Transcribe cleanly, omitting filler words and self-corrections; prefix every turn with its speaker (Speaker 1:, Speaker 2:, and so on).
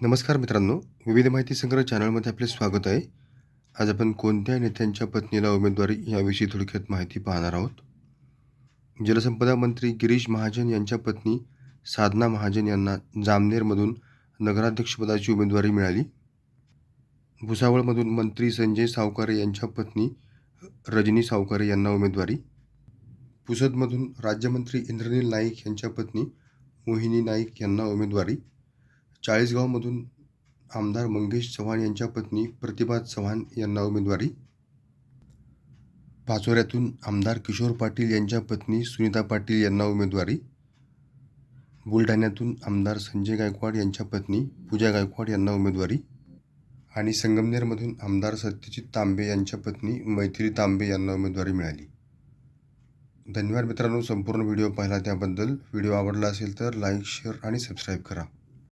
Speaker 1: नमस्कार मित्रांनो, विविध माहिती संग्रह चॅनलमध्ये आपले स्वागत आहे. आज आपण कोणत्या नेत्यांच्या पत्नीला उमेदवारी याविषयी थोडक्यात माहिती पाहणार आहोत. जलसंपदा मंत्री गिरीश महाजन यांच्या पत्नी साधना महाजन यांना जामनेरमधून नगराध्यक्षपदाची उमेदवारी मिळाली. भुसावळमधून मंत्री संजय सावकारे यांच्या पत्नी रजनी सावकारे यांना उमेदवारी. पुसदमधून राज्यमंत्री इंद्रनील नाईक यांच्या पत्नी मोहिनी नाईक यांना उमेदवारी. चाळीसगावमधून आमदार मंगेश चव्हाण यांच्या पत्नी प्रतिभा चव्हाण यांना उमेदवारी. पाचोऱ्यातून आमदार किशोर पाटील यांच्या पत्नी सुनीता पाटील यांना उमेदवारी. बुलढाण्यातून आमदार संजय गायकवाड यांच्या पत्नी पूजा गायकवाड यांना उमेदवारी. आणि संगमनेरमधून आमदार सत्यजित तांबे यांच्या पत्नी मैथिली तांबे यांना उमेदवारी मिळाली. धन्यवाद मित्रांनो, संपूर्ण व्हिडिओ पाहिला त्याबद्दल. व्हिडिओ आवडला असेल तर लाईक, शेअर आणि सबस्क्राईब करा.